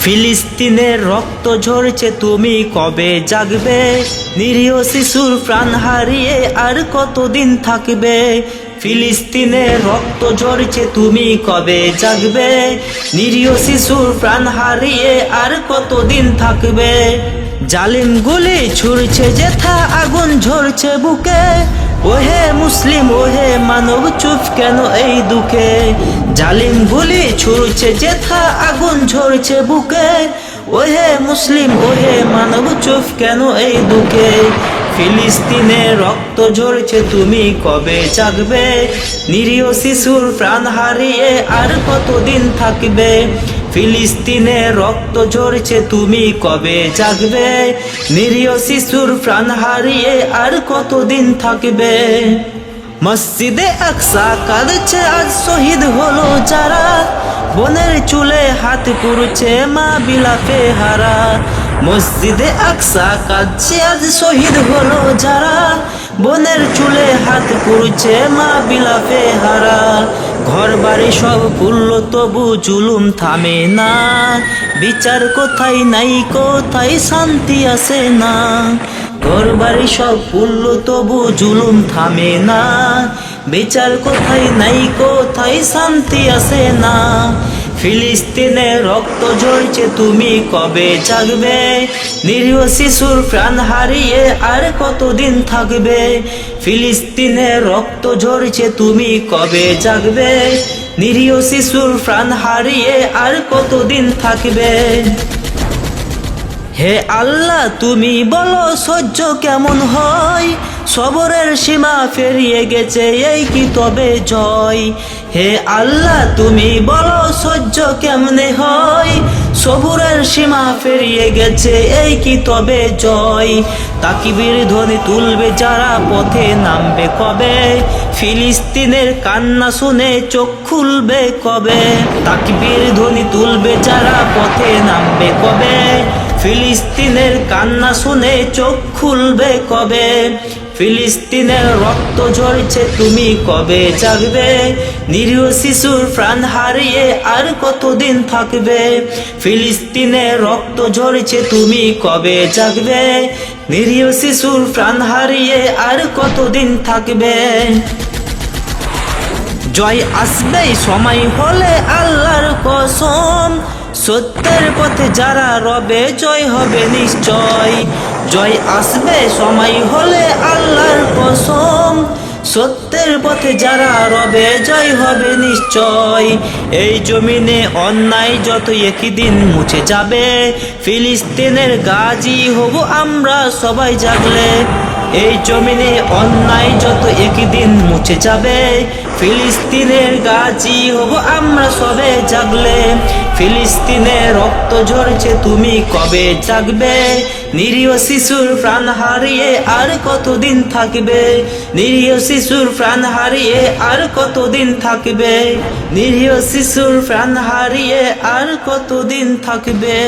ফিলিস্তিনের রক্ত ঝরছে, তুমি কবে জাগবে? নিরীহ শিশুর প্রাণ হারিয়ে আর কতদিন থাকবে? ফিলিস্তিনের রক্ত ঝরছে, তুমি কবে জাগবে? নিরীহ শিশুর প্রাণ হারিয়ে আর কতদিন থাকবে? জালিম গুলি ছুড়ছে যেথা, আগুন ঝরছে বুকে। ওহে মুসলিম, ওহে মানব, চুপ কেন এই দুঃখে? জালিম গুলি ছুড়ছে যেথা, আগুন ঝরছে বুকে। ওহে মুসলিম, ওহে মানব, চুপ কেন এই দুঃখে? ফিলিস্তিনের রক্ত ঝরছে, তুমি কবে জাগবে? নিরীহ শিশুর প্রাণ হারিয়ে আর কতদিন থাকবে? ফিলিস্তিনের রক্ত ঝরছে, তুমি কবে জাগবে? নিরীহ শিশুর প্রাণ হারিয়ে আর কতদিন থাকবে? মসজিদে আকসা কাঁদছে, আজ শহীদ হলো যারা। বোনের চুলে হাত পুড়ছে, মা বিলাপে হারা। মসজিদে আকসা কাঁদছে, আজ শহীদ হলো যারা। বোনের চুলে হাত পুড়ছে, মা বিলাপে হারা। ঘর বাড়ি সব পুড়ল, তবু জুলুম থামে না। বিচার কোথায় নাই, কোথায় শান্তি আসে না। ঘর বাড়ি সব পুড়ল, তবু জুলুম থামে না। বিচার কোথায় নাই, কোথায় শান্তি আসে না। ফিলিস্তিনের রক্ত ঝরছে, তুমি কবে জাগবে? নিরীহ শিশুর প্রাণ হারিয়ে আর কতদিন থাকবে? ফিলিস্তিনের রক্ত ঝরছে, তুমি কবে জাগবে? নিরীহ শিশুর প্রাণ হারিয়ে আর কতদিন থাকবে? হে আল্লাহ, তুমি বলো সহ্য কেমন হয়? সবরের সীমা পেরিয়ে গেছে, এই কি তবে জয়? হে আল্লাহ, তুমি বলো সহ্য কেমনে হয়? সবরের সীমা পেরিয়ে গেছে, এই কি তবে জয়? তাকবীর ধ্বনি তুলবে যারা, পথে নামবে কবে? ফিলিস্তিনের কান্না শুনে চোখ খুলবে কবে? তাকবীর ধ্বনি তুলবে যারা, পথে নামবে কবে? ফিলিস্তিনের কান্না শুনে চোখ খুলবে কবে? ফিলিস্তিনের রক্ত ঝরছে, তুমি কবে জাগবে? নিরীহ শিশুর প্রাণ হারিয়ে আর কতদিন থাকবে? ফিলিস্তিনের রক্ত ঝরছে, তুমি কবে জাগবে? নিরীহ শিশুর প্রাণ হারিয়ে আর কতদিন থাকবে? জয় আসবে সময় হলে, আল্লাহর কসম। সত্যের পথে যারা রবে, জয় হবে নিশ্চয়। জয় আসবে সময় হলে, আল্লাহর কসম। সত্যের পথে যারা রবে, জয় হবে নিশ্চয়। এই জমিনে অন্যায় যত একদিন মুছে যাবে। ফিলিস্তিনের গাজী হব আমরা সবাই জাগলে। এই জমিনে অন্যায় যত একদিন মুছে যাবে। ফিলিস্তিনের গাজী হব আমরা সবে জাগলে। ফিলিস্তিনের রক্ত ঝরছে, তুমি কবে জাগবে? নিরীহ শিশুর প্রাণ হারিয়ে আর কতদিন থাকবে? নিরীহ শিশুর প্রাণ হারিয়ে আর কতদিন থাকবে? নিরীহ শিশুর প্রাণ হারিয়ে আর কতদিন থাকবে?